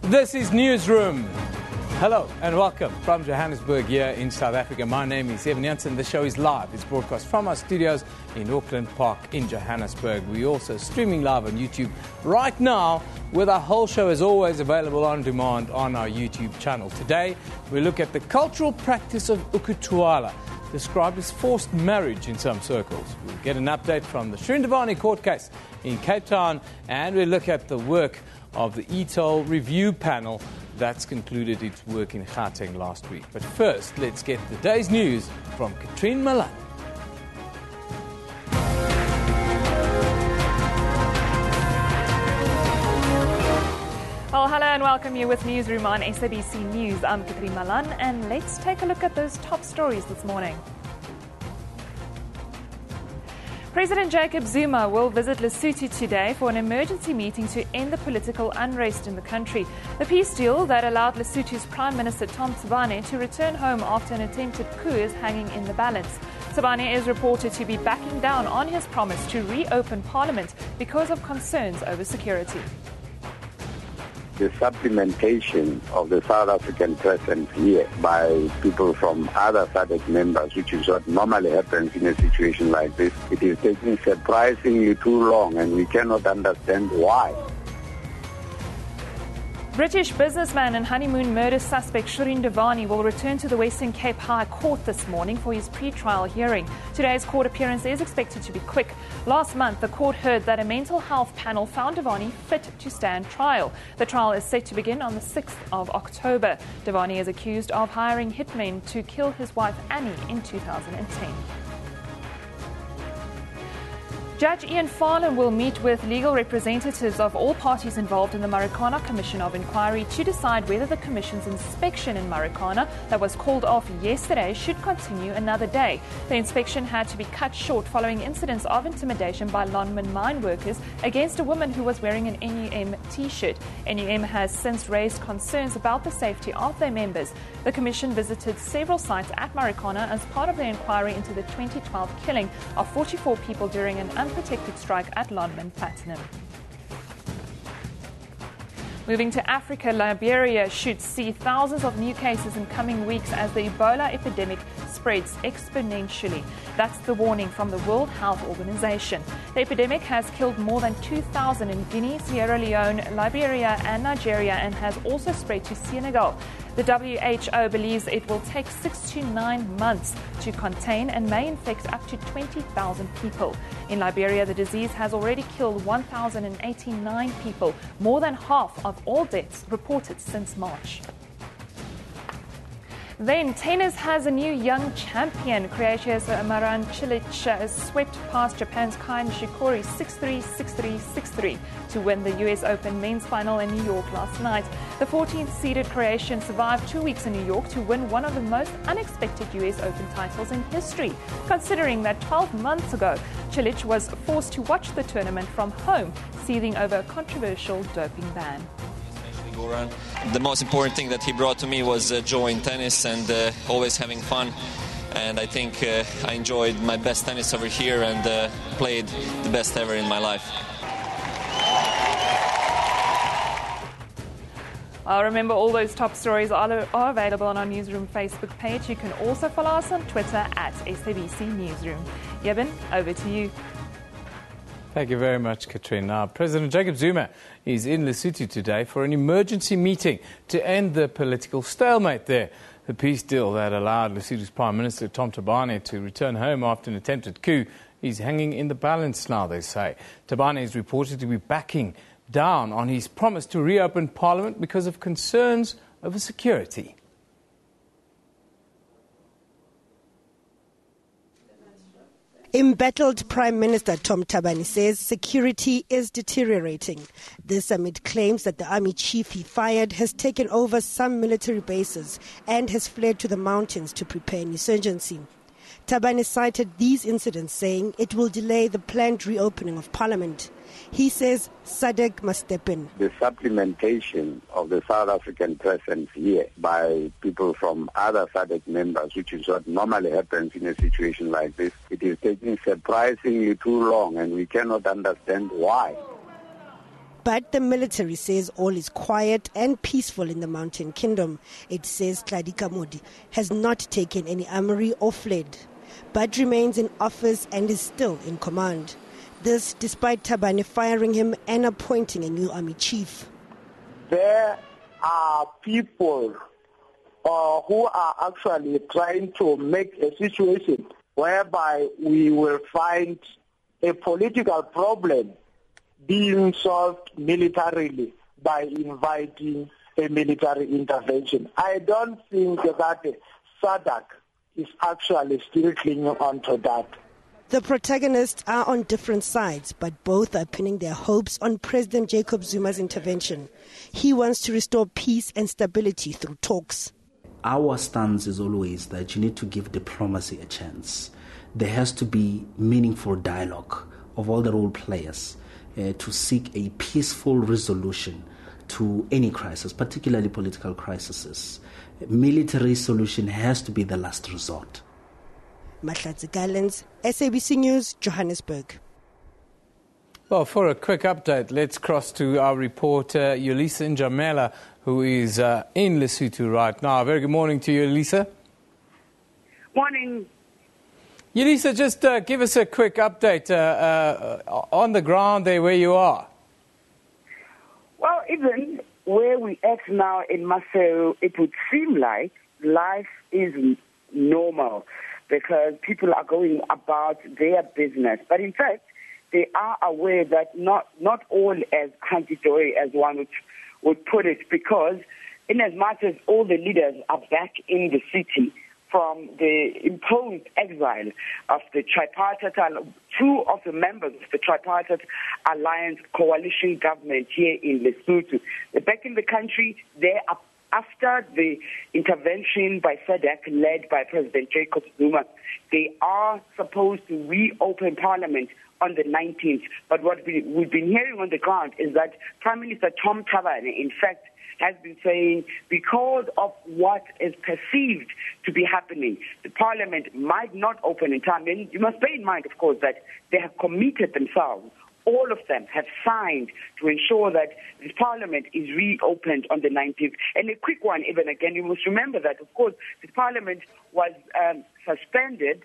This is Newsroom. Hello and welcome from Johannesburg here in South Africa. My name is Eben Jansen. The show is live. It's broadcast from our studios in Auckland Park in Johannesburg. We're also streaming live on YouTube right now, with our whole show as always available on demand on our YouTube channel. Today we look at the cultural practice of Ugutula, described as forced marriage in some circles. We'll get an update from the Shrindavani court case in Cape Town, and we'll look at the work of the e-toll review panel that's concluded its work in Gauteng last week. But first, let's get the day's news from Katrine Malan. Well, hello and welcome you with Newsroom on SABC News. I'm Katrine Malan, and let's take a look at those top stories this morning. President Jacob Zuma will visit Lesotho today for an emergency meeting to end the political unrest in the country. The peace deal that allowed Lesotho's Prime Minister Tom Thabane to return home after an attempted coup is hanging in the balance. Thabane is reported to be backing down on his promise to reopen Parliament because of concerns over security. The supplementation of the South African presence here by people from other SADC members, which is what normally happens in a situation like this, it is taking surprisingly too long, and we cannot understand why. British businessman and honeymoon murder suspect Shrindavani will return to the Western Cape High Court this morning for his pre-trial hearing. Today's court appearance is expected to be quick. Last month, the court heard that a mental health panel found Davani fit to stand trial. The trial is set to begin on the 6th of October. Davani is accused of hiring hitmen to kill his wife Annie in 2010. Judge Ian Farland will meet with legal representatives of all parties involved in the Marikana Commission of Inquiry to decide whether the Commission's inspection in Marikana that was called off yesterday should continue another day. The inspection had to be cut short following incidents of intimidation by Lonmin mine workers against a woman who was wearing an NUM t-shirt. NUM has since raised concerns about the safety of their members. The Commission visited several sites at Marikana as part of the inquiry into the 2012 killing of 44 people during an unprotected strike at Lonmin Platinum. Moving to Africa, Liberia should see thousands of new cases in coming weeks as the Ebola epidemic spreads exponentially. That's the warning from the World Health Organization. The epidemic has killed more than 2,000 in Guinea, Sierra Leone, Liberia and Nigeria, and has also spread to Senegal. The WHO believes it will take 6 to 9 months to contain and may infect up to 20,000 people. In Liberia, the disease has already killed 1,089 people, more than half of all deaths reported since March. Then, tennis has a new young champion. Croatia's Maran Cilic swept past Japan's Kai Nishikori 6-3, 6-3, 6-3 to win the US Open men's final in New York last night. The 14th-seeded Croatian survived 2 weeks in New York to win one of the most unexpected US Open titles in history, considering that 12 months ago, Cilic was forced to watch the tournament from home, seething over a controversial doping ban. The most important thing that he brought to me was joy in tennis and always having fun. And I think I enjoyed my best tennis over here and played the best ever in my life. Remember, all those top stories are available on our Newsroom Facebook page. You can also follow us on Twitter at SABC Newsroom. Eben, over to you. Thank you very much, Katrine. Now, President Jacob Zuma is in Lesotho today for an emergency meeting to end the political stalemate there. The peace deal that allowed Lesotho's Prime Minister Tom Thabane to return home after an attempted coup is hanging in the balance now, they say. Thabane is reported to be backing down on his promise to reopen Parliament because of concerns over security. Embattled Prime Minister Tom Thabane says security is deteriorating. This amid claims that the army chief he fired has taken over some military bases and has fled to the mountains to prepare an insurgency. Thabane cited these incidents, saying it will delay the planned reopening of Parliament. He says SADC must step in. The supplementation of the South African presence here by people from other SADC members, which is what normally happens in a situation like this, it is taking surprisingly too long, and we cannot understand why. But the military says all is quiet and peaceful in the Mountain Kingdom. It says Tladika Modi has not taken any armory or fled, but remains in office and is still in command. This despite Thabane firing him and appointing a new army chief. There are people who are actually trying to make a situation whereby we will find a political problem being solved militarily by inviting a military intervention. I don't think that SADC is actually still clinging on to that. The protagonists are on different sides, but both are pinning their hopes on President Jacob Zuma's intervention. He wants to restore peace and stability through talks. Our stance is always that you need to give diplomacy a chance. There has to be meaningful dialogue of all the role players to seek a peaceful resolution to any crisis, particularly political crises. Military solution has to be the last resort. Mahlatsi Gallens, SABC News, Johannesburg. Well, for a quick update, let's cross to our reporter, Yolisa Njamela, who is in Lesotho right now. Very good morning to you, Yolisa. Morning. Yolisa, just give us a quick update on the ground there where you are. Well, even where we at now in Maseru, it would seem like life is normal because people are going about their business. But in fact, they are aware that not all as hunky-dory as one would put it, because in as much as all the leaders are back in the city from the imposed exile of the tripartite, two of the members of the tripartite alliance coalition government here in Lesotho, they're back in the country. They are after the intervention by SADC led by President Jacob Zuma. They are supposed to reopen Parliament on the 19th. But what we've been hearing on the ground is that Prime Minister Tom Thabane, in fact, has been saying because of what is perceived to be happening, the Parliament might not open in time. And you must bear in mind, of course, that they have committed themselves. All of them have signed to ensure that the Parliament is reopened on the 19th. And a quick one, even again, you must remember that, of course, the Parliament was suspended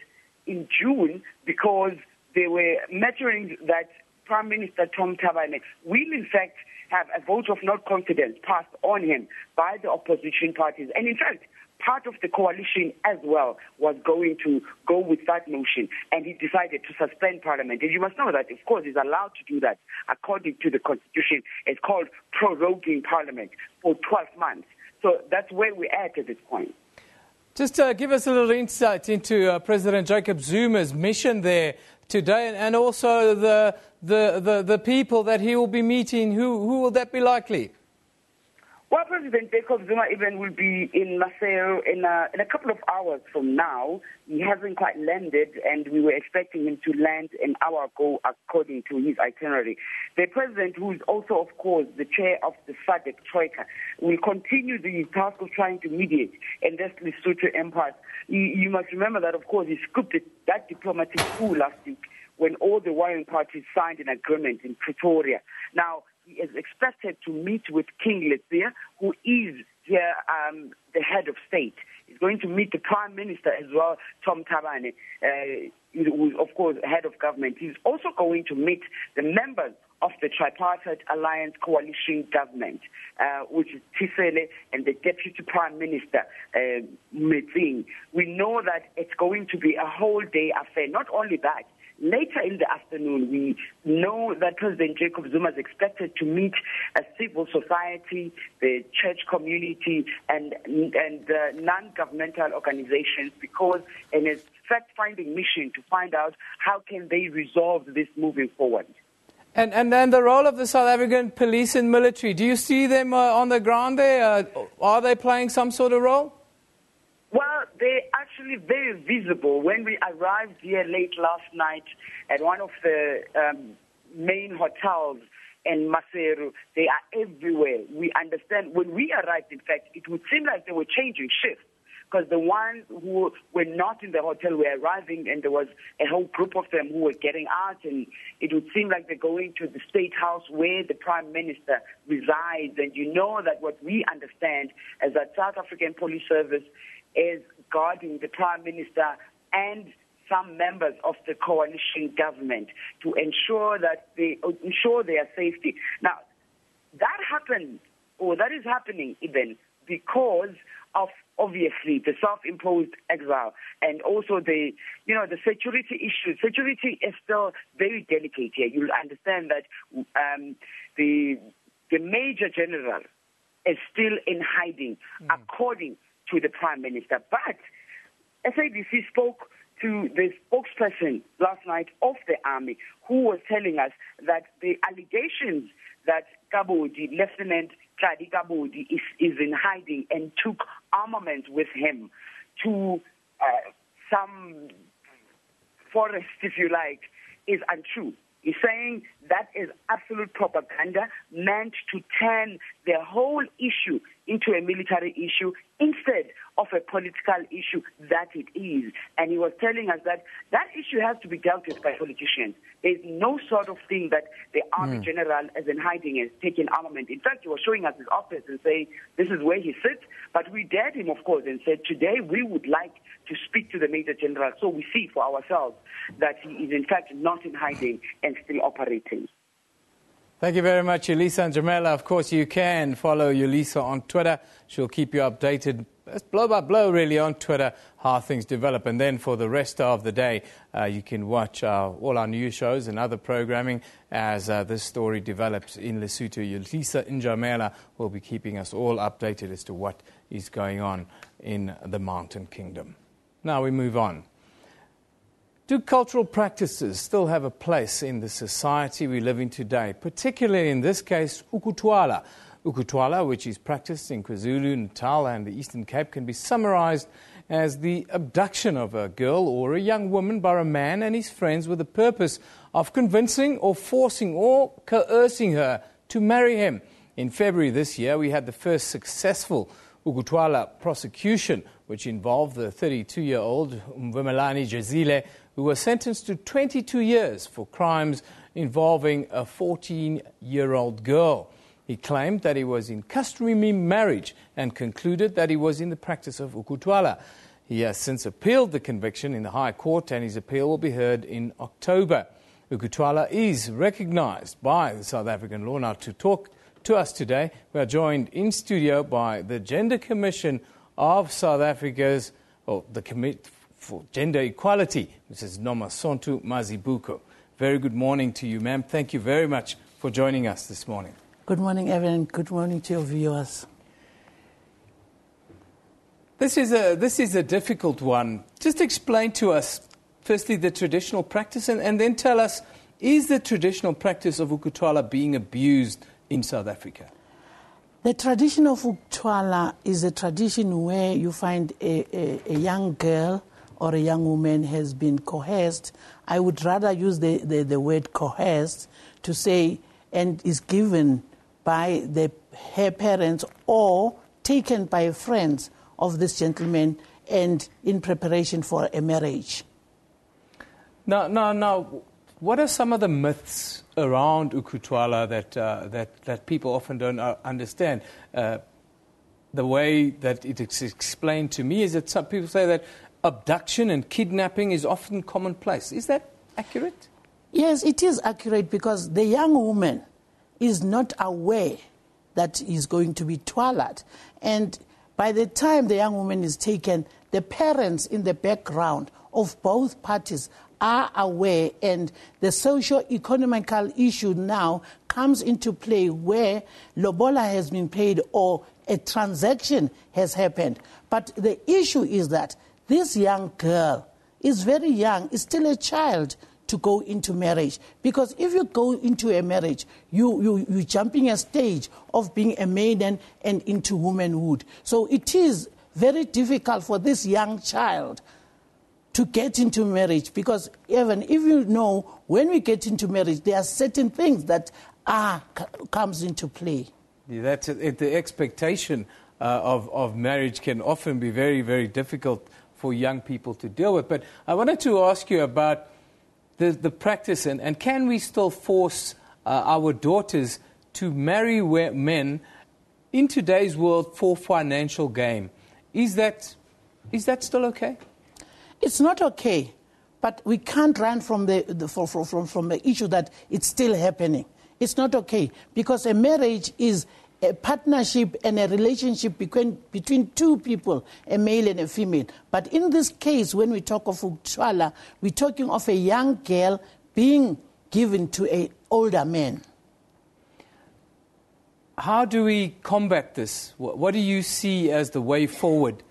in June because they were measuring that Prime Minister Tom Thabane will, in fact, have a vote of not confidence passed on him by the opposition parties. And in fact, part of the coalition as well was going to go with that motion, and he decided to suspend Parliament. And you must know that, of course, he's allowed to do that according to the Constitution. It's called proroguing Parliament for 12 months. So that's where we're at this point. Just give us a little insight into President Jacob Zuma's mission there today, and also the people that he will be meeting. Who will that be likely? Well, President Jacob Zuma even will be in Maseru in a couple of hours from now. He hasn't quite landed, and we were expecting him to land an hour ago according to his itinerary. The president, who is also, of course, the chair of the SADC Troika, will continue the task of trying to mediate in this Lesotho impasse. You must remember that, of course, he scooped that diplomatic coup last week when all the warring parties signed an agreement in Pretoria. Now, he is expected to meet with King Letsia, who is here the head of state. He's going to meet the Prime Minister as well, Tom Thabane, who is, of course, head of government. He's also going to meet the members of the Tripartite Alliance Coalition Government, which is Tisele and the Deputy Prime Minister, Metsing. We know that it's going to be a whole day affair. Not only that, later in the afternoon, we know that President Jacob Zuma is expected to meet a civil society, the church community, and non-governmental organizations, because in his fact-finding mission to find out how can they resolve this moving forward. And then the role of the South African police and military, do you see them on the ground there? Are they playing some sort of role? Well, they're actually very visible. When we arrived here late last night at one of the main hotels in Maseru, they are everywhere. We understand when we arrived, in fact, it would seem like they were changing shifts. because the ones who were not in the hotel were arriving, and there was a whole group of them who were getting out, and it would seem like they're going to the State House where the Prime Minister resides. And you know that what we understand is that South African Police Service is guarding the Prime Minister and some members of the coalition government to ensure that their safety. Now, that happened, or that is happening even because of obviously the self-imposed exile and also the security issues. Security is still very delicate here. You'll understand that the Major General is still in hiding, according to the Prime Minister. But SABC spoke to the spokesperson last night of the army, who was telling us that the allegations that Kabodi, Lieutenant Tladi Kabodi, is in hiding and took armament with him to some forest, if you like, is untrue. He's saying that is absolute propaganda meant to turn the whole issue into a military issue instead of a political issue that it is. And he was telling us that that issue has to be dealt with by politicians. There's no sort of thing that the Army General is in hiding and taking armament. In fact, he was showing us his office and saying this is where he sits. But we dared him, of course, and said today we would like to speak to the Major General so we see for ourselves that he is in fact not in hiding and still operating. Thank you very much, Yolisa and Jamela. Of course, you can follow Yolisa on Twitter. She'll keep you updated, blow by blow, really, on Twitter, how things develop. And then for the rest of the day, you can watch all our news shows and other programming as this story develops in Lesotho. Yolisa and Jamela will be keeping us all updated as to what is going on in the Mountain Kingdom. Now we move on. Do cultural practices still have a place in the society we live in today, particularly in this case, Ugutula? Ugutula, which is practiced in KwaZulu-Natal and the Eastern Cape, can be summarized as the abduction of a girl or a young woman by a man and his friends with the purpose of convincing or forcing or coercing her to marry him. In February this year, we had the first successful Ugutula prosecution, which involved the 32-year-old Mvumelani Jazile, who was sentenced to 22 years for crimes involving a 14-year-old girl. He claimed that he was in customary marriage and concluded that he was in the practice of Ugutula. He has since appealed the conviction in the High Court, and his appeal will be heard in October. Ugutula is recognized by the South African law. Now, to talk to us today, we are joined in studio by the Gender Commission of South Africa's, the Committee for Gender Equality, Mrs. Nomasonto Mazibuko. Very good morning to you, ma'am. Thank you very much for joining us this morning. Good morning, Evan, and good morning to your viewers. This is a difficult one. Just explain to us, firstly, the traditional practice, and then tell us, is the traditional practice of Ugutula being abused in South Africa? The tradition of Ugutula is a tradition where you find a young girl or a young woman has been coerced. I would rather use the word coerced to say, and is given by her parents or taken by friends of this gentleman and in preparation for a marriage. Now, what are some of the myths around Ugutula that people often don't understand? The way that it is explained to me is that some people say that abduction and kidnapping is often commonplace. Is that accurate? Yes, it is accurate because the young woman is not aware that is going to be twalaed. And by the time the young woman is taken, the parents in the background of both parties are aware, and the socio-economical issue now comes into play where lobola has been paid or a transaction has happened. But the issue is that this young girl is very young, is still a child to go into marriage. Because if you go into a marriage, you're jumping a stage of being a maiden and into womanhood. So it is very difficult for this young child to get into marriage, because even if you know, when we get into marriage, there are certain things that comes into play. Yeah, that's the expectation of marriage can often be very, very difficult for young people to deal with. But I wanted to ask you about the practice, and can we still force our daughters to marry men in today's world for financial gain? Is that still okay? It's not okay, but we can't run from the issue that it's still happening. It's not okay, because a marriage is a partnership and a relationship between two people, a male and a female. But in this case, when we talk of Ugutula, we're talking of a young girl being given to an older man. How do we combat this? What do you see as the way forward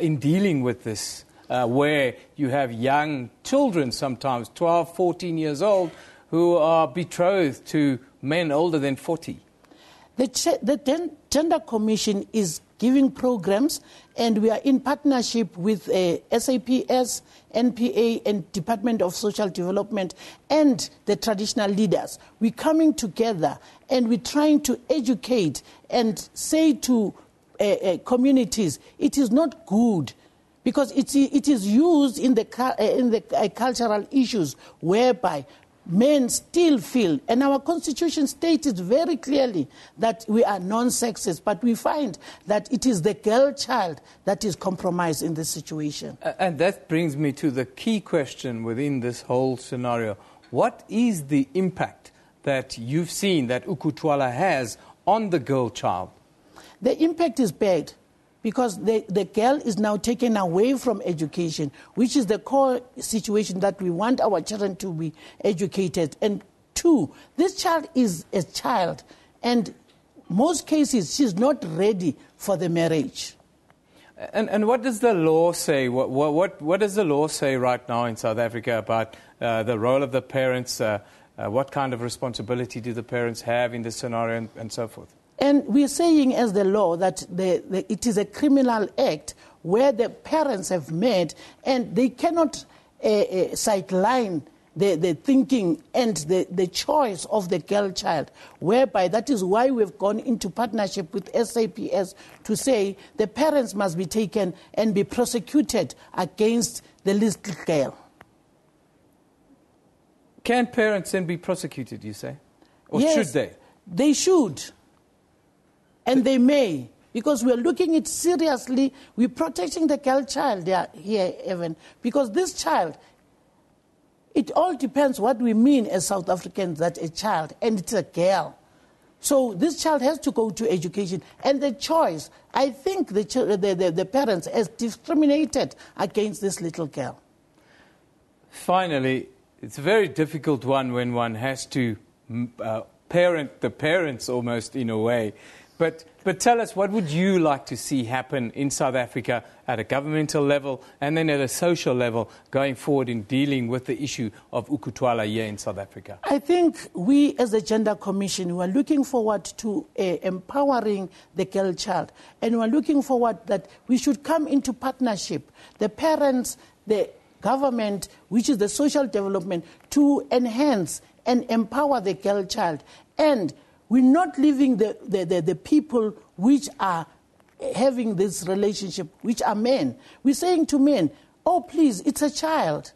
in dealing with this, where you have young children, sometimes 12, 14 years old, who are betrothed to men older than 40? The Gender Commission is giving programs, and we are in partnership with SABC, NPA, and Department of Social Development, and the traditional leaders. We're coming together, and we're trying to educate and say to communities, it is not good, because it is used in the cultural issues whereby men still feel, and our constitution stated very clearly that we are non-sexist, but we find that it is the girl child that is compromised in this situation. And that brings me to the key question within this whole scenario. What is the impact that you've seen that Ugutula has on the girl child? The impact is bad, because the girl is now taken away from education, which is the core situation that we want our children to be educated. And two, this child is a child, and most cases she's not ready for the marriage. And what does the law say? What does the law say right now in South Africa about the role of the parents? What kind of responsibility do the parents have in this scenario, and so forth? And we're saying as the law that it is a criminal act where the parents have met, and they cannot sideline the thinking and the choice of the girl child, whereby that is why we've gone into partnership with SABC to say the parents must be taken and be prosecuted against the little girl. Can parents then be prosecuted, you say? Or yes, should they? They should. And they may, because we're looking at it seriously. We're protecting the girl child here, Evan, because this child, it all depends what we mean as South Africans, that a child, and it's a girl. So this child has to go to education. And the choice, I think the parents has discriminated against this little girl. Finally, it's a very difficult one when one has to parent the parents almost in a way. But tell us, what would you like to see happen in South Africa at a governmental level and then at a social level going forward in dealing with the issue of Ugutula here in South Africa? I think we as the Gender Commission, we are looking forward to empowering the girl child. And we are looking forward that we should come into partnership, the parents, the government, which is the social development, to enhance and empower the girl child. And we're not leaving the people which are having this relationship, which are men. We're saying to men, oh, please, it's a child.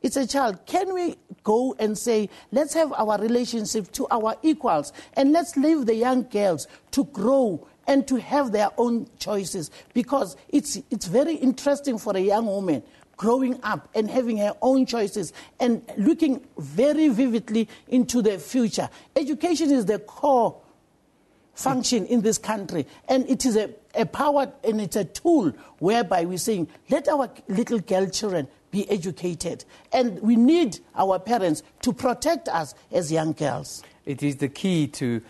It's a child. Can we go and say, let's have our relationship to our equals, and let's leave the young girls to grow and to have their own choices? Because it's very interesting for a young woman growing up and having her own choices and looking very vividly into the future. Education is the core function in this country, and it is a power and it's a tool whereby we're saying, let our little girl children be educated. And we need our parents to protect us as young girls. It is the key to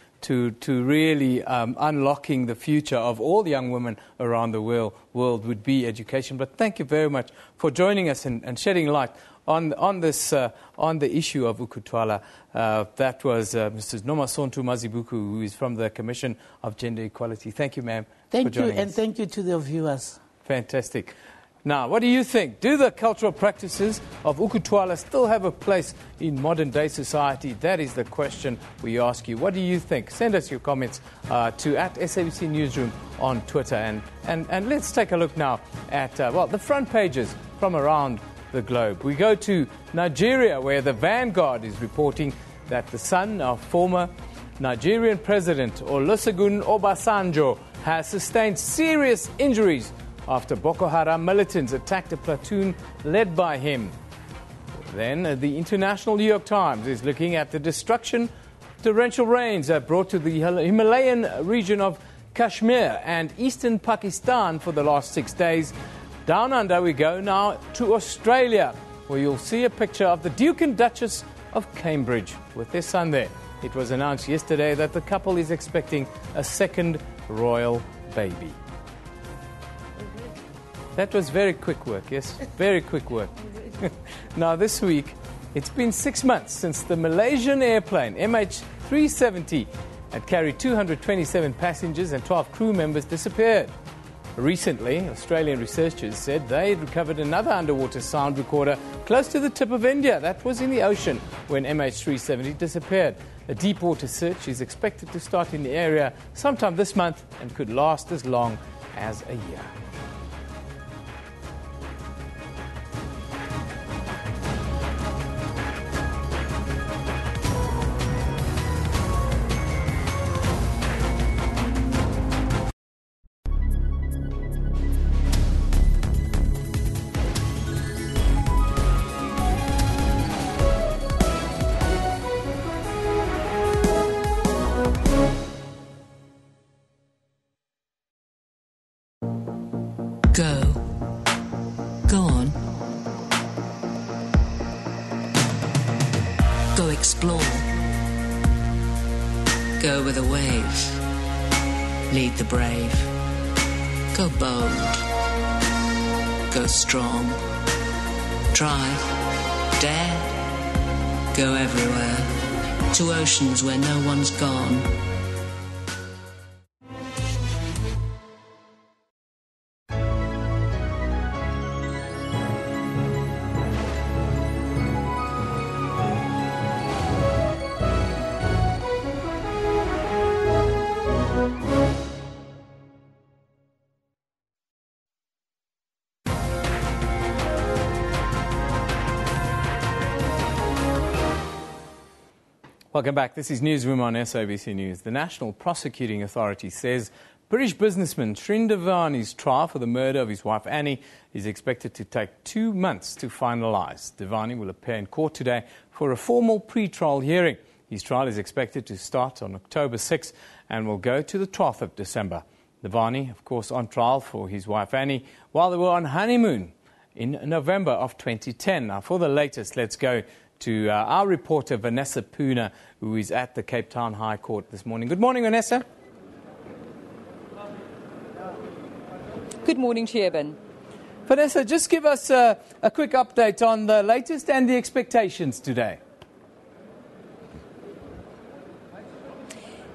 really unlocking the future of all young women around the world would be education. But thank you very much for joining us and shedding light on the issue of Ugutula. That was Mrs. Nomasonto Mazibuku, who is from the Commission of Gender Equality. Thank you, ma'am, for joining us. And thank you to the viewers. Fantastic. Now, what do you think? Do the cultural practices of Ugutula still have a place in modern-day society? That is the question we ask you. What do you think? Send us your comments to @SABC Newsroom on Twitter. And let's take a look now at, the front pages from around the globe. We go to Nigeria, where the Vanguard is reporting that the son of former Nigerian President Olusegun Obasanjo has sustained serious injuries after Boko Haram militants attacked a platoon led by him. Then the International New York Times is looking at the destruction torrential rains that brought to the Himalayan region of Kashmir and eastern Pakistan for the last 6 days. Down under we go now to Australia, where you'll see a picture of the Duke and Duchess of Cambridge with their son there. It was announced yesterday that the couple is expecting a second royal baby. That was very quick work, yes? Very quick work. Now, this week, it's been 6 months since the Malaysian airplane MH370 had carried 227 passengers and 12 crew members disappeared. Recently, Australian researchers said they recovered another underwater sound recorder close to the tip of India. That was in the ocean when MH370 disappeared. A deep water search is expected to start in the area sometime this month and could last as long as a year. Go on. Go explore. Go with the wave. Lead the brave. Go bold. Go strong. Try. Dare. Go everywhere. To oceans where no one's gone. Welcome back. This is Newsroom on SABC News. The National Prosecuting Authority says British businessman Srindavani's trial for the murder of his wife Annie is expected to take 2 months to finalise. Davani will appear in court today for a formal pre-trial hearing. His trial is expected to start on October 6 and will go to the 12th of December. Davani, of course, on trial for his wife Annie while they were on honeymoon in November of 2010. Now, for the latest, let's go to our reporter Vanessa Puna, who is at the Cape Town High Court this morning. Good morning, Vanessa. Good morning to you, Eben. Vanessa, just give us a quick update on the latest and the expectations today.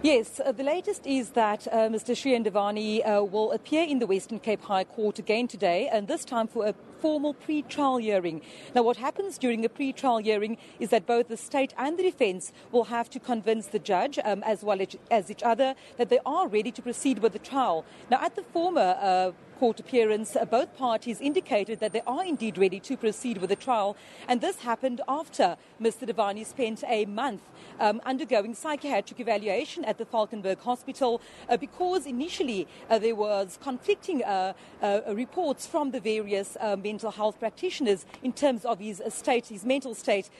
Yes, the latest is that Mr. Srindavani will appear in the Western Cape High Court again today, and this time for a formal pre-trial hearing. Now, what happens during a pre-trial hearing is that both the state and the defence will have to convince the judge, as well as each other, that they are ready to proceed with the trial. Now, at the former court appearance, both parties indicated that they are indeed ready to proceed with the trial, and this happened after Mr. Davani spent a month undergoing psychiatric evaluation at the Valkenburg Hospital because initially there was conflicting reports from the various mental health practitioners in terms of his mental state,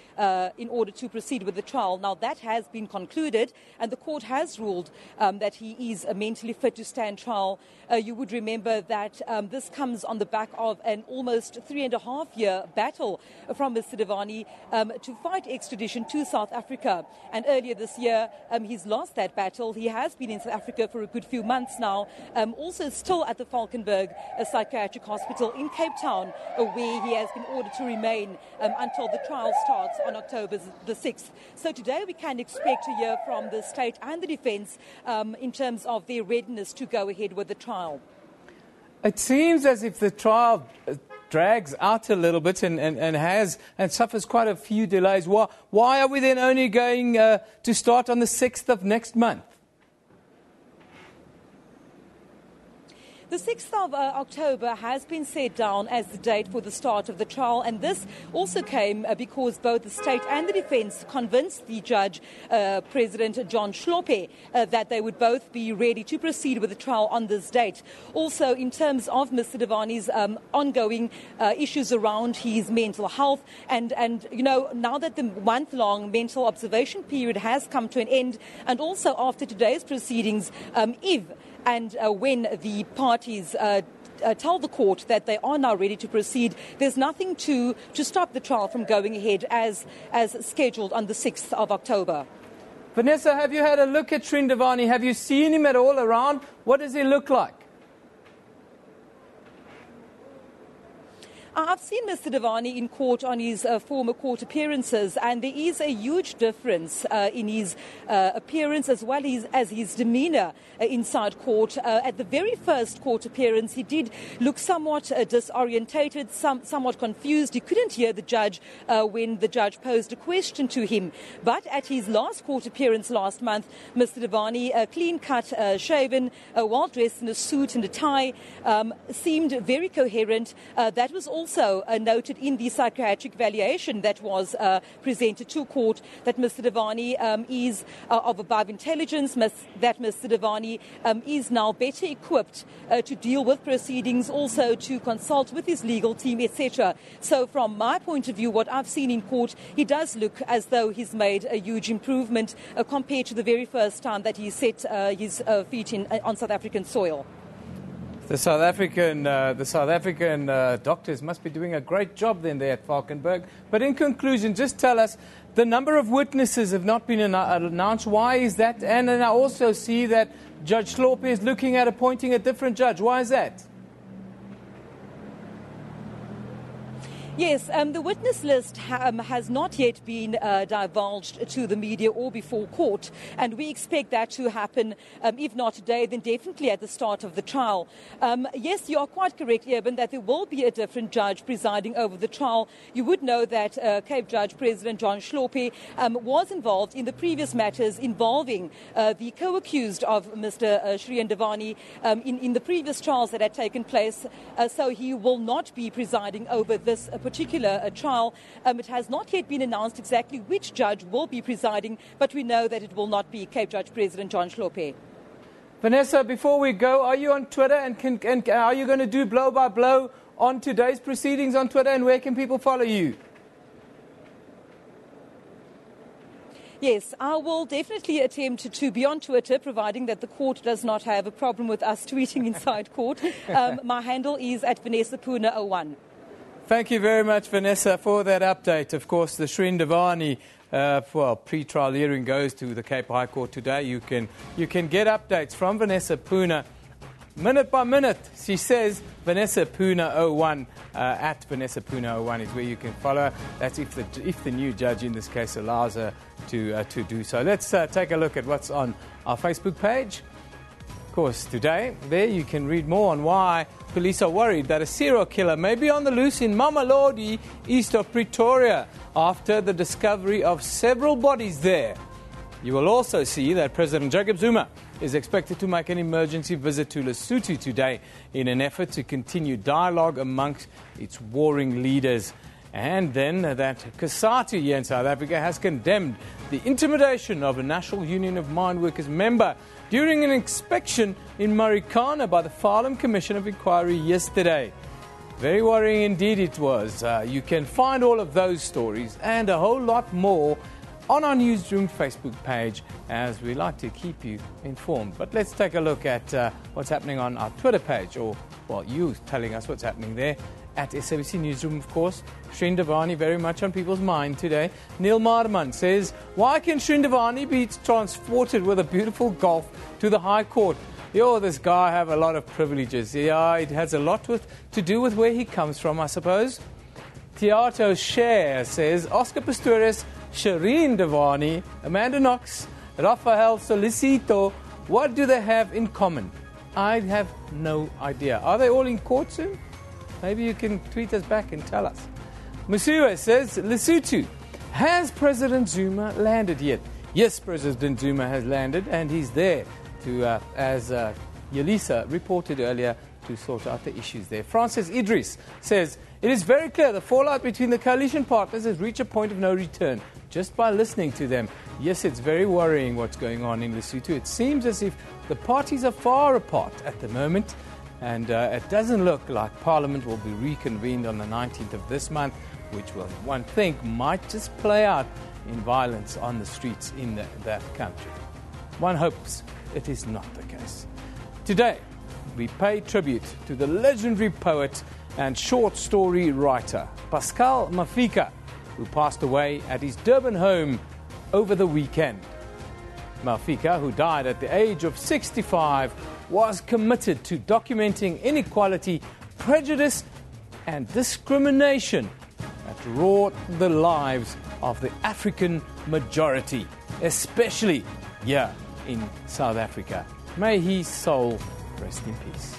in order to proceed with the trial. Now, that has been concluded, and the court has ruled that he is mentally fit to stand trial. You would remember that this comes on the back of an almost 3.5-year battle from Mr. Davani to fight extradition to South Africa. And earlier this year, he's lost that battle. He has been in South Africa for a good few months now, also still at the Valkenburg Psychiatric Hospital in Cape Town, where he has been ordered to remain until the trial starts on October the 6th. So today we can expect to hear from the state and the defence in terms of their readiness to go ahead with the trial. It seems as if the trial drags out a little bit and suffers quite a few delays. Why are we then only going to start on the 6th of next month? The 6th of October has been set down as the date for the start of the trial, and this also came because both the state and the defence convinced the judge, President John Shlope, that they would both be ready to proceed with the trial on this date. Also, in terms of Mr. Devani's ongoing issues around his mental health, and now that the month-long mental observation period has come to an end, and also after today's proceedings, if and when the parties tell the court that they are now ready to proceed, there's nothing to stop the trial from going ahead as scheduled on the 6th of October. Vanessa, have you had a look at Srin Devani? Have you seen him at all around? What does he look like? I've seen Mr. Devani in court on his former court appearances, and there is a huge difference in his appearance as well as his demeanour inside court. At the very first court appearance, he did look somewhat disorientated, somewhat confused. He couldn't hear the judge when the judge posed a question to him. But at his last court appearance last month, Mr. Devani, clean-cut, shaven, well-dressed in a suit and a tie, seemed very coherent. That was also noted in the psychiatric evaluation that was presented to court, that Mr. Devani is of above intelligence, that Mr. Devani is now better equipped to deal with proceedings, also to consult with his legal team, etc. So from my point of view, what I've seen in court, he does look as though he's made a huge improvement compared to the very first time that he set his feet on South African soil. The South African doctors must be doing a great job then there at Valkenburg. But in conclusion, just tell us, the number of witnesses have not been announced. Why is that? And then I also see that Judge Shlope is looking at appointing a different judge. Why is that? Yes, the witness list has not yet been divulged to the media or before court, and we expect that to happen, if not today, then definitely at the start of the trial. Yes, you are quite correct, Eben, that there will be a different judge presiding over the trial. You would know that Cape Judge President John Shlope was involved in the previous matters involving the co-accused of Mr. Srin Devani in the previous trials that had taken place, so he will not be presiding over this particular trial. It has not yet been announced exactly which judge will be presiding, but we know that it will not be Cape Judge President John Shlope. Vanessa, before we go, are you on Twitter and are you going to do blow by blow on today's proceedings on Twitter, and where can people follow you? Yes, I will definitely attempt to be on Twitter, providing that the court does not have a problem with us tweeting inside court. My handle is at Vanessa Puna 01. Thank you very much, Vanessa, for that update. Of course, the Srin Devani pre-trial hearing goes to the Cape High Court today. You can get updates from Vanessa Puna minute by minute. She says Vanessa Puna 01 at Vanessa Puna 01 is where you can follow her. That's if the new judge in this case allows her to do so. Let's take a look at what's on our Facebook page. Of course, today, there you can read more on why police are worried that a serial killer may be on the loose in Mamelodi, east of Pretoria, after the discovery of several bodies there. You will also see that President Jacob Zuma is expected to make an emergency visit to Lesotho today in an effort to continue dialogue amongst its warring leaders. And then that COSATU here in South Africa has condemned the intimidation of a National Union of Mine Workers member during an inspection in Marikana by the Farnham Commission of Inquiry yesterday. Very worrying indeed it was. You can find all of those stories and a whole lot more on our Newsroom Facebook page, as we like to keep you informed. But let's take a look at what's happening on our Twitter page, or, well, you telling us what's happening there. At SABC Newsroom, of course, Srin Devani very much on people's mind today. Neil Marman says, why can Srin Devani be transported with a beautiful Golf to the High Court? This guy have a lot of privileges. Yeah, it has a lot to do with where he comes from, I suppose. Tiato Share says, Oscar Pistorius, Srin Devani, Amanda Knox, Rafael Solicito, what do they have in common? I have no idea. Are they all in court soon? Maybe you can tweet us back and tell us. Musiwe says, Lesotho, has President Zuma landed yet? Yes, President Zuma has landed, and he's there to, as Yelisa reported earlier, to sort out the issues there. Francis Idris says, it is very clear the fallout between the coalition partners has reached a point of no return just by listening to them. Yes, it's very worrying what's going on in Lesotho. It seems as if the parties are far apart at the moment, and it doesn't look like Parliament will be reconvened on the 19th of this month, which will, one think, might just play out in violence on the streets in that country. One hopes it is not the case. Today, we pay tribute to the legendary poet and short story writer Pascal Mafika, who passed away at his Durban home over the weekend. Mafika, who died at the age of 65, was committed to documenting inequality, prejudice, and discrimination that wrought the lives of the African majority, especially here in South Africa. May his soul rest in peace.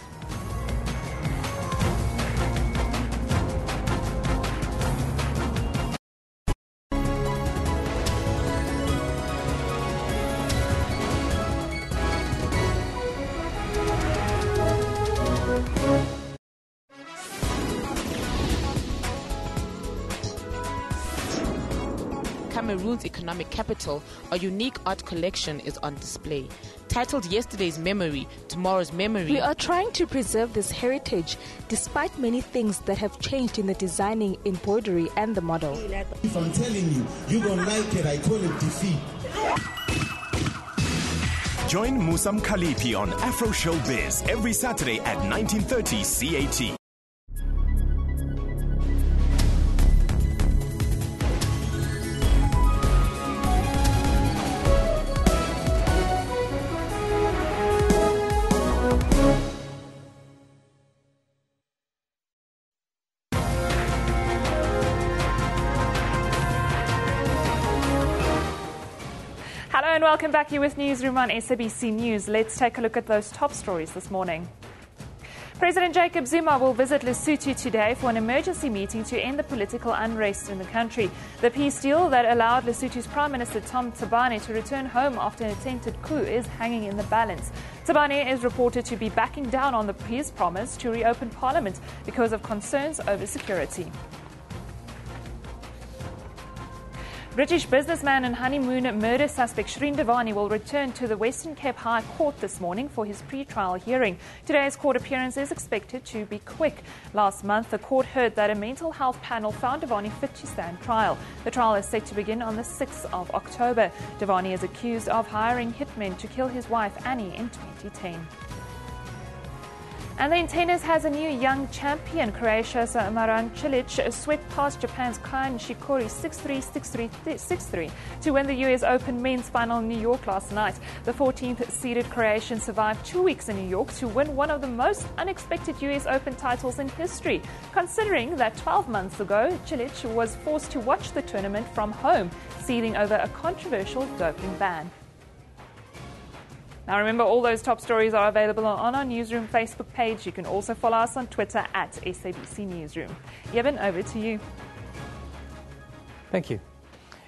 Cameroon's economic capital, a unique art collection is on display. Titled Yesterday's Memory, Tomorrow's Memory. We are trying to preserve this heritage despite many things that have changed in the designing, embroidery and the model. If I'm telling you, you don't like it, I call it defeat. Join Musam Khalipi on Afro Showbiz every Saturday at 19:30 CAT. Hello and welcome back. You're with Newsroom on SABC News. Let's take a look at those top stories this morning. President Jacob Zuma will visit Lesotho today for an emergency meeting to end the political unrest in the country. The peace deal that allowed Lesotho's Prime Minister Tom Thabane to return home after an attempted coup is hanging in the balance. Thabane is reported to be backing down on his promise to reopen Parliament because of concerns over security. British businessman and honeymoon murder suspect Shireen Devani will return to the Western Cape High Court this morning for his pre-trial hearing. Today's court appearance is expected to be quick. Last month, the court heard that a mental health panel found Devani fit to stand trial. The trial is set to begin on the 6th of October. Devani is accused of hiring hitmen to kill his wife Annie in 2010. And then tennis has a new young champion. Croatia's Maran Cilic swept past Japan's Kai Nishikori 6-3, 6-3, 6-3 to win the US Open men's final in New York last night. The 14th seeded Croatian survived 2 weeks in New York to win one of the most unexpected US Open titles in history, considering that 12 months ago, Cilic was forced to watch the tournament from home, seething over a controversial doping ban. Now remember, all those top stories are available on our Newsroom Facebook page. You can also follow us on Twitter at SABC Newsroom. Eben, over to you. Thank you.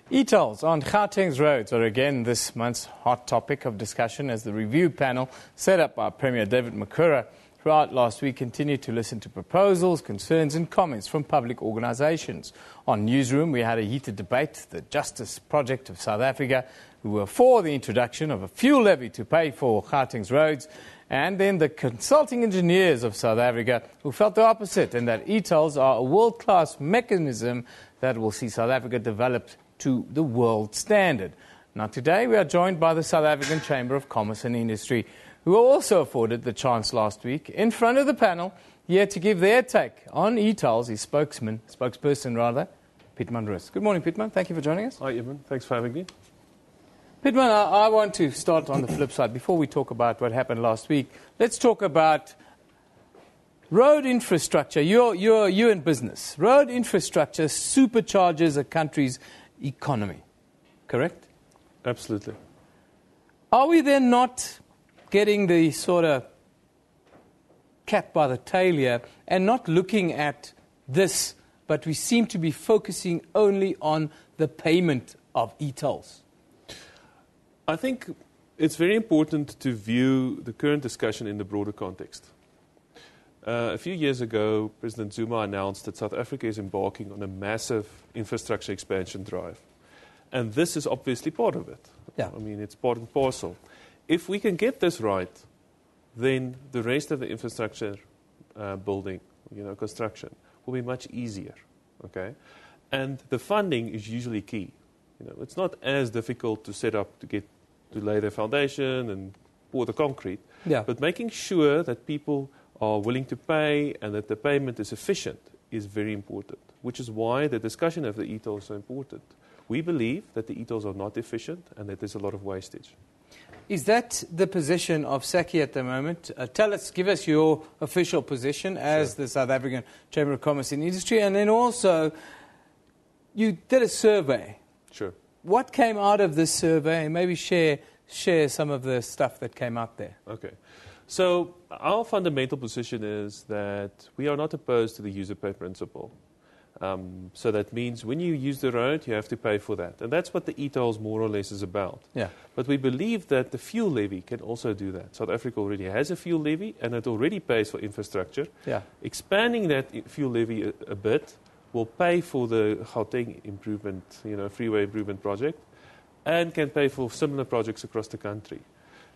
E-tolls on Gauteng's roads are again this month's hot topic of discussion as the review panel set up by Premier David Makura throughout last week continued to listen to proposals, concerns and comments from public organisations. On Newsroom, we had a heated debate. The Justice Project of South Africa, who were for the introduction of a fuel levy to pay for Gauteng's roads, and then the consulting engineers of South Africa, who felt the opposite, and that e-tolls are a world-class mechanism that will see South Africa developed to the world standard. Now today we are joined by the South African Chamber of Commerce and Industry, who were also afforded the chance last week in front of the panel here to give their take on e-tolls, his spokesperson, Pietman Roos. Good morning, Pietman. Thank you for joining us. Hi, Eben. Thanks for having me. Pietman, I want to start on the flip side. Before we talk about what happened last week, let's talk about road infrastructure. You're in business. Road infrastructure supercharges a country's economy, correct? Absolutely. Are we then not getting the sort of cat by the tail here and not looking at this, but we seem to be focusing only on the payment of e-tolls? I think it's very important to view the current discussion in the broader context. A few years ago, President Zuma announced that South Africa is embarking on a massive infrastructure expansion drive. And this is obviously part of it. Yeah. I mean, it's part and parcel. If we can get this right, then the rest of the infrastructure building, construction, will be much easier. Okay? And the funding is usually key. It's not as difficult to set up, to lay the foundation and pour the concrete. Yeah. But making sure that people are willing to pay and that the payment is efficient is very important, which is why the discussion of the e-toll is so important. We believe that the e-tolls are not efficient and that there's a lot of wastage. Is that the position of SACI at the moment? Give us your official position as the South African Chamber of Commerce and Industry, and then also you did a survey. Sure. What came out of this survey? Maybe share some of the stuff that came out there. Okay. So our fundamental position is that we are not opposed to the user pay principle. So that means when you use the road, you have to pay for that. And that's what the e-tolls more or less is about. Yeah. But we believe that the fuel levy can also do that. South Africa already has a fuel levy, and it already pays for infrastructure. Yeah. Expanding that fuel levy a bit will pay for the Gauteng improvement, freeway improvement project, and can pay for similar projects across the country.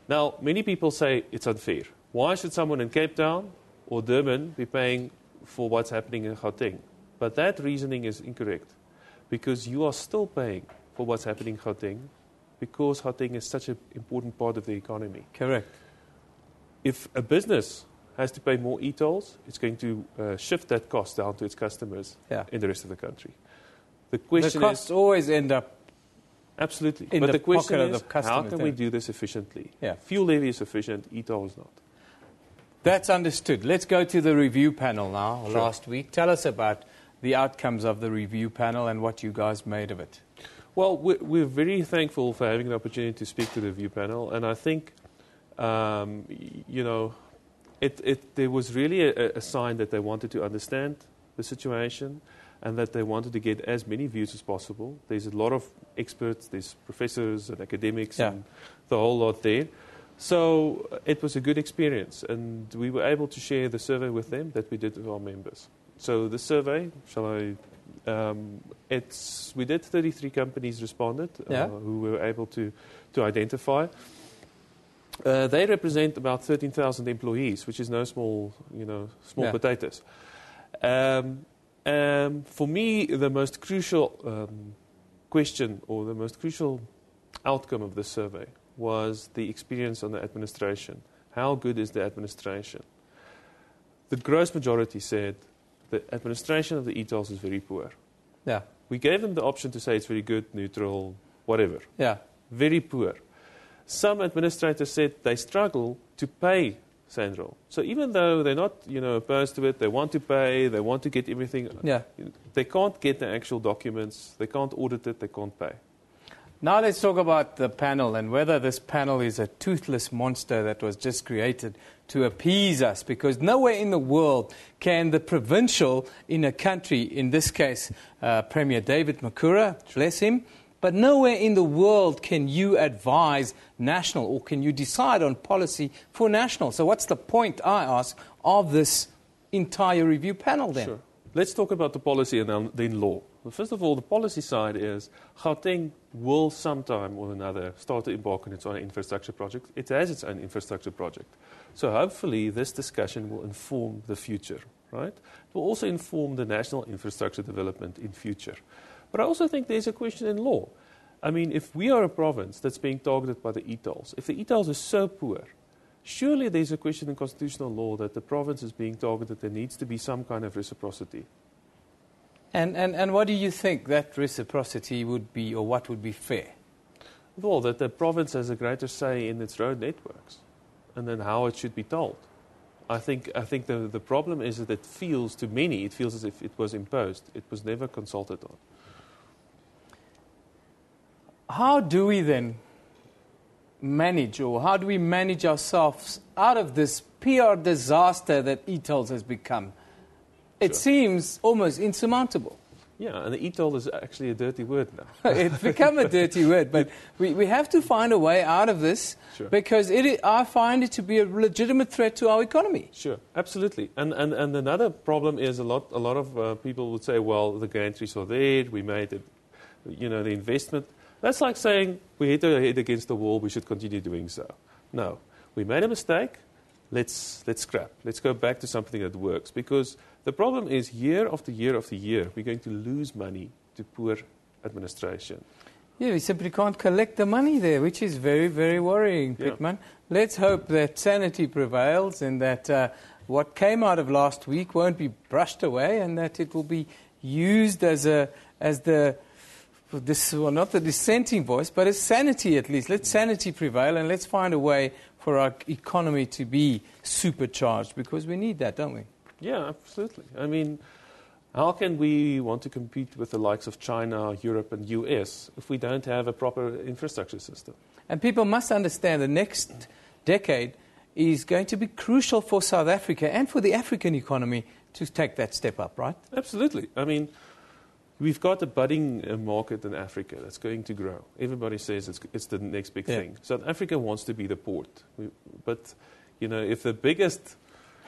Now, many people say it's unfair. Why should someone in Cape Town or Durban be paying for what's happening in Gauteng? But that reasoning is incorrect, because you are still paying for what's happening in Gauteng, because Gauteng is such an important part of the economy. Correct. If a business has to pay more e-tolls, it's going to shift that cost down to its customers in the rest of the country. The question the costs always end up absolutely. in but the question pocket is, of the customer. how can we do this efficiently? Yeah. Fuel levy is efficient, e-toll is not. That's understood. Let's go to the review panel now, Sure. last week. Tell us about the outcomes of the review panel and what you guys made of it. Well, we're very thankful for having the opportunity to speak to the review panel, and I think, there was really a sign that they wanted to understand the situation and that they wanted to get as many views as possible. There's a lot of experts, there's professors and academics and the whole lot there. So it was a good experience, and we were able to share the survey with them that we did with our members. So the survey, we did 33 companies responded who were able to identify. They represent about 13,000 employees, which is no small potatoes. For me, the most crucial question or the most crucial outcome of the survey was the experience on the administration. How good is the administration? The gross majority said the administration of the e-tolls is very poor. Yeah. We gave them the option to say it's very good, neutral, whatever. Yeah. Very poor. Some administrators said they struggle to pay SANRAL. So even though they're not, opposed to it, they want to pay, they want to get everything. Yeah. They can't get the actual documents, they can't audit it, they can't pay. Now let's talk about the panel and whether this panel is a toothless monster that was just created to appease us, because nowhere in the world can the provincial in a country, in this case Premier David Makura, bless him, but nowhere in the world can you advise national or can you decide on policy for national. So what's the point, I ask, of this entire review panel then? Sure. Let's talk about the policy and then law. Well, first of all, the policy side is Gauteng will sometime or another start to embark on its own infrastructure project. It has its own infrastructure project. So hopefully this discussion will inform the future, right? It will also inform the national infrastructure development in future. But I also think there's a question in law. I mean, if we are a province that's being targeted by the e-tolls, if the e-tolls are so poor, surely there's a question in constitutional law that the province is being targeted. There needs to be some kind of reciprocity. And what do you think that reciprocity would be, or what would be fair? Well, that the province has a greater say in its road networks and then how it should be told. I think the problem is that it feels as if it was imposed. It was never consulted on. How do we then manage, or how do we manage ourselves out of this PR disaster that e-tolls has become? It seems almost insurmountable. Yeah, and the e-toll is actually a dirty word now. It's become a dirty word, but we have to find a way out of this because I find it to be a legitimate threat to our economy. Sure, absolutely. And another problem is a lot of people would say, well, the gantries are there, we made it, the investment. That's like saying we hit our head against the wall, we should continue doing so. No, we made a mistake, let's scrap. Let's go back to something that works, because the problem is year after year after year, we're going to lose money to poor administration. Yeah, we simply can't collect the money there, which is very, very worrying, Pittman. Let's hope that sanity prevails and that what came out of last week won't be brushed away and that it will be used not the dissenting voice, but as sanity at least. Let sanity prevail and let's find a way for our economy to be supercharged, because we need that, don't we? Yeah, absolutely. I mean, how can we want to compete with the likes of China, Europe, and US if we don't have a proper infrastructure system? And people must understand the next decade is going to be crucial for South Africa and for the African economy to take that step up, right? Absolutely. I mean, we've got a budding market in Africa that's going to grow. Everybody says it's the next big thing. South Africa wants to be the port. But, if the biggest...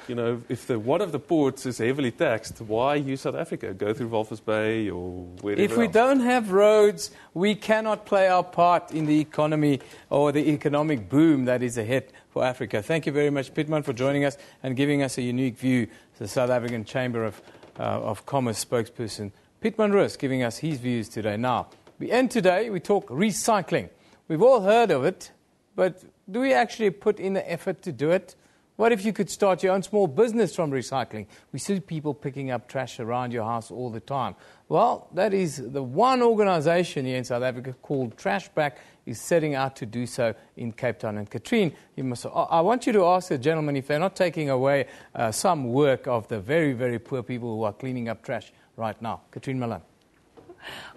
if one of the ports is heavily taxed, why use South Africa? Go through Walvis Bay or wherever If we don't have roads, we cannot play our part in the economy or the economic boom that is ahead for Africa. Thank you very much, Pittman, for joining us and giving us a unique view. The South African Chamber of Commerce spokesperson, Pittman Roos, giving us his views today. Now, we end today, we talk recycling. We've all heard of it, but do we actually put in the effort to do it? What if you could start your own small business from recycling? We see people picking up trash around your house all the time. Well, that is the one organisation here in South Africa called Trashback is setting out to do so in Cape Town. And Katrine, I want you to ask the gentleman if they're not taking away some work of the very, very poor people who are cleaning up trash right now. Katrine Milan.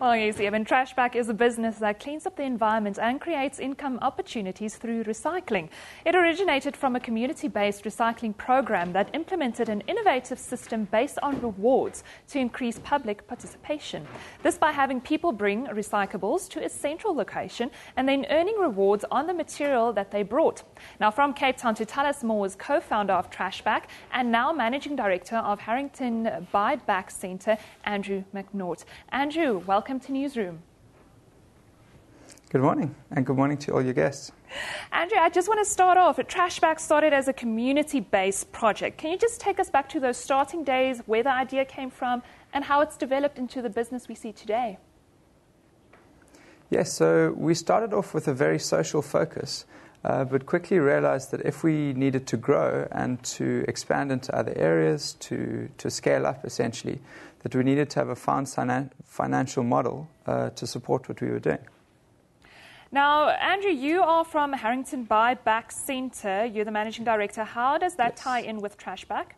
Well, yes, Eben, Trashback is a business that cleans up the environment and creates income opportunities through recycling. It originated from a community-based recycling program that implemented an innovative system based on rewards to increase public participation. This by having people bring recyclables to a central location and then earning rewards on the material that they brought. Now, from Cape Town to tell us more is co-founder of Trashback and now managing director of Harrington Buyback Centre, Andrew McNaught. Andrew, welcome to Newsroom. Good morning, and good morning to all your guests. Andrew, I just want to start off. Trashback started as a community-based project. Can you just take us back to those starting days, where the idea came from, and how it's developed into the business we see today? Yes, so we started off with a very social focus, but quickly realized that if we needed to grow and to expand into other areas, to scale up essentially, that we needed to have a financial model to support what we were doing. Now, Andrew, you are from Harrington Buyback Centre. You're the managing director. How does that tie in with Trashback?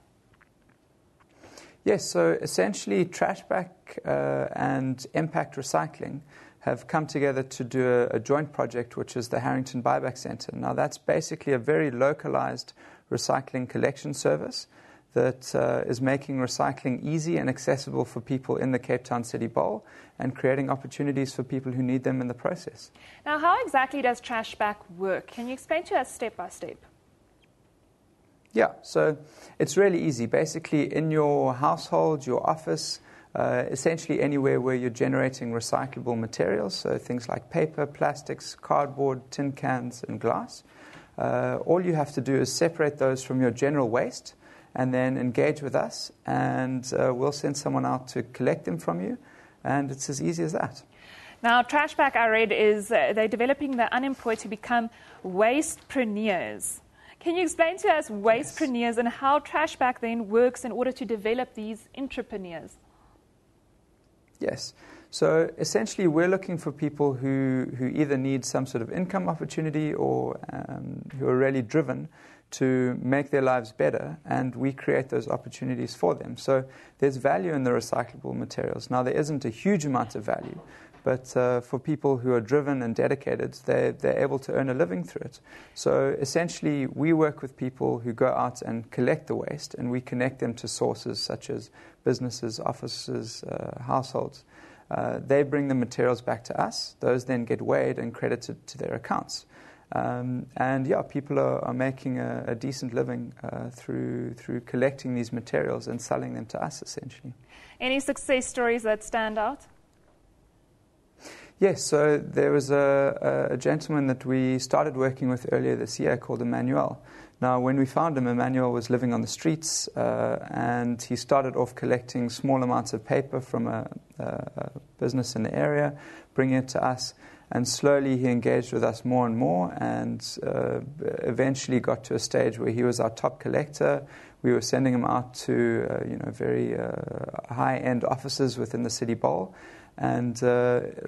Yes, so essentially Trashback and Impact Recycling have come together to do a joint project, which is the Harrington Buyback Centre. Now, that's basically a very localized recycling collection service that is making recycling easy and accessible for people in the Cape Town City Bowl and creating opportunities for people who need them in the process. Now, how exactly does Trashback work? Can you explain to us step by step? Yeah, so it's really easy. Basically, in your household, your office, essentially anywhere where you're generating recyclable materials, so things like paper, plastics, cardboard, tin cans, and glass. All you have to do is separate those from your general waste and then engage with us, and we'll send someone out to collect them from you, and it's as easy as that. Now, Trashback, I read, is they're developing the unemployed to become wastepreneurs. Can you explain to us wastepreneurs and how Trashback then works in order to develop these entrepreneurs? Yes. So essentially we're looking for people who either need some sort of income opportunity or who are really driven to make their lives better, and we create those opportunities for them. So there's value in the recyclable materials. Now, there isn't a huge amount of value, But for people who are driven and dedicated, they're able to earn a living through it. So essentially, we work with people who go out and collect the waste, and we connect them to sources such as businesses, offices, households. They bring the materials back to us. Those then get weighed and credited to their accounts. People are making a decent living through collecting these materials and selling them to us, essentially. Any success stories that stand out? Yes, so there was a gentleman that we started working with earlier this year called Emmanuel. Now, when we found him, Emmanuel was living on the streets, and he started off collecting small amounts of paper from a business in the area, bringing it to us, and slowly he engaged with us more and more, and eventually got to a stage where he was our top collector. We were sending him out to very high-end offices within the City Bowl. And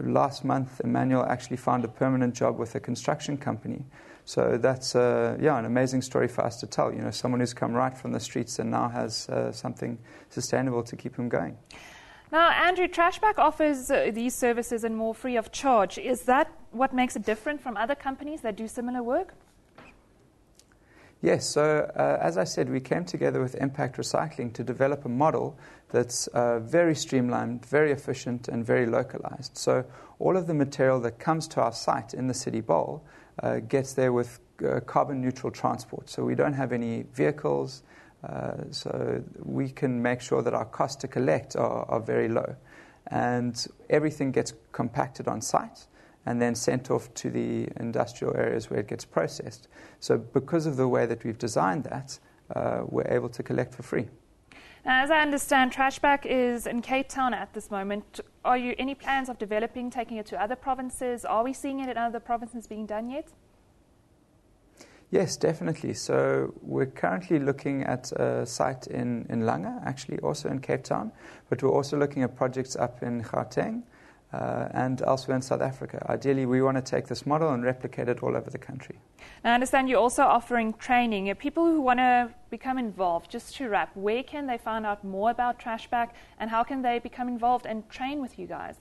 last month, Emmanuel actually found a permanent job with a construction company. So that's an amazing story for us to tell. Someone who's come right from the streets and now has something sustainable to keep him going. Now, Andrew, Trashback offers these services and more free of charge. Is that what makes it different from other companies that do similar work? Yes, so as I said, we came together with Impact Recycling to develop a model that's very streamlined, very efficient, and very localized. So all of the material that comes to our site in the City Bowl gets there with carbon neutral transport. So we don't have any vehicles, so we can make sure that our costs to collect are very low. And everything gets compacted on site and then sent off to the industrial areas where it gets processed. So because of the way that we've designed that, we're able to collect for free. Now, as I understand, Trashback is in Cape Town at this moment. Are you any plans of developing, taking it to other provinces? Are we seeing it in other provinces being done yet? Yes, definitely. So we're currently looking at a site in Langa, actually also in Cape Town, but we're also looking at projects up in Gauteng, and elsewhere in South Africa. Ideally, we want to take this model and replicate it all over the country. Now, I understand you're also offering training. People who want to become involved, just to wrap, where can they find out more about Trashback and how can they become involved and train with you guys?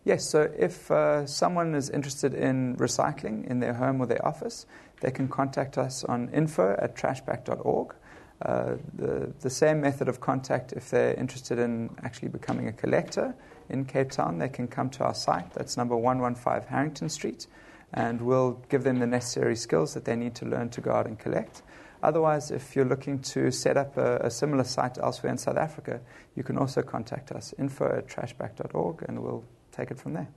Yes, so if someone is interested in recycling in their home or their office, they can contact us on info@trashback.org. The same method of contact if they're interested in actually becoming a collector in Cape Town, they can come to our site. That's number 115 Harrington Street, and we'll give them the necessary skills that they need to learn to go out and collect. Otherwise, if you're looking to set up a similar site elsewhere in South Africa, you can also contact us, info@trashback.org, and we'll take it from there.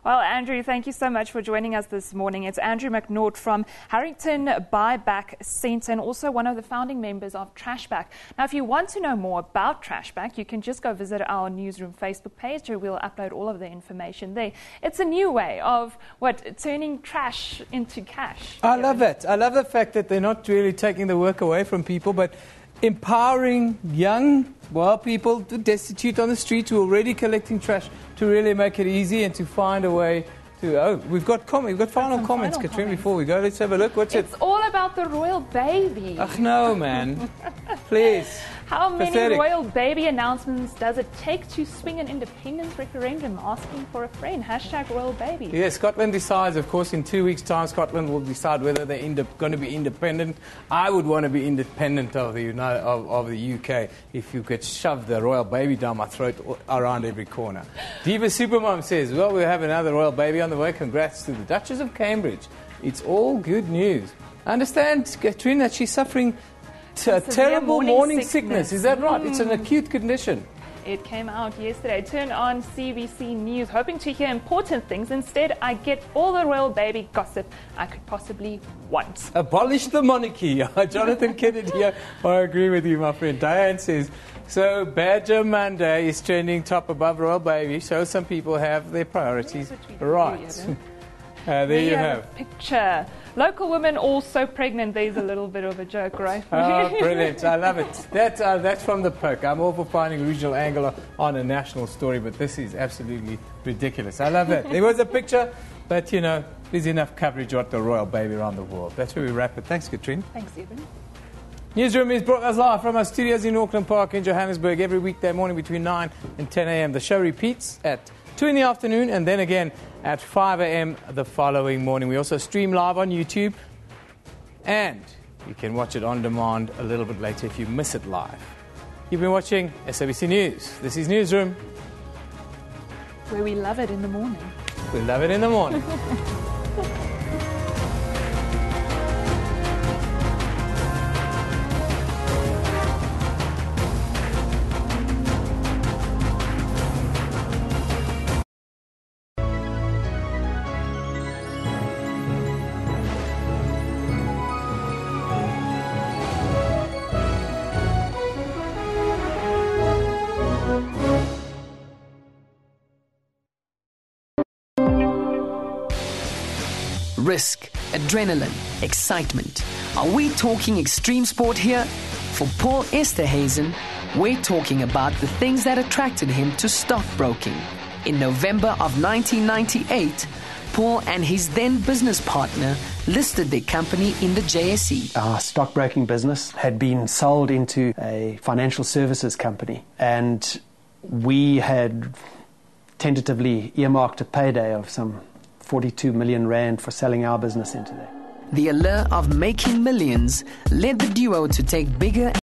Well, Andrew, thank you so much for joining us this morning. It's Andrew McNaught from Harrington Buyback Centre and also one of the founding members of Trashback. Now, if you want to know more about Trashback, you can just go visit our Newsroom Facebook page where we'll upload all of the information there. It's a new way of, turning trash into cash. I love it. I love the fact that they're not really taking the work away from people, but empowering young, people destitute on the street who are already collecting trash to really make it easy and to find a way to... we've got final comments, Katrina, before we go. Let's have a look. What's it? It's all about the royal baby. Ach, no, man. Please. How many Pathetic. royal baby announcements does it take to swing an independence referendum asking for a friend? #royal baby. Yeah, Scotland decides, of course, in 2 weeks' time, Scotland will decide whether they're going to be independent. I would want to be independent of the UK if you could shove the royal baby down my throat around every corner. Diva Supermom says, well, we have another royal baby on the way. Congrats to the Duchess of Cambridge. It's all good news. I understand, Katrina, that she's suffering terrible morning sickness. Is that right? It's an acute condition. It came out yesterday. Turn on CBC News, hoping to hear important things. Instead, I get all the royal baby gossip I could possibly want. Abolish the monarchy. Jonathan Kennedy here. I agree with you, my friend. Diane says, so Badger Monday is trending top above royal baby. So some people have their priorities right. There you have a picture. Local women also pregnant. There's a little bit of a joke, right? Oh, brilliant. I love it. That's from the Poke. I'm all for finding a regional angle on a national story, but this is absolutely ridiculous. I love it. There was a picture, but, there's enough coverage of the royal baby around the world. That's where we wrap it. Thanks, Katrina. Thanks, Eben. Newsroom is broadcast live from our studios in Auckland Park in Johannesburg every weekday morning between 9 and 10 a.m. The show repeats at 2 in the afternoon, and then again at 5 a.m. the following morning. We also stream live on YouTube, and you can watch it on demand a little bit later if you miss it live. You've been watching SABC News. This is Newsroom, where we love it in the morning. We love it in the morning. Risk, adrenaline, excitement. Are we talking extreme sport here? For Paul Esterhazen, we're talking about the things that attracted him to stockbroking. In November of 1998, Paul and his then business partner listed their company in the JSE. Our stockbroking business had been sold into a financial services company, and we had tentatively earmarked a payday of some 42 million rand for selling our business into there. The allure of making millions led the duo to take bigger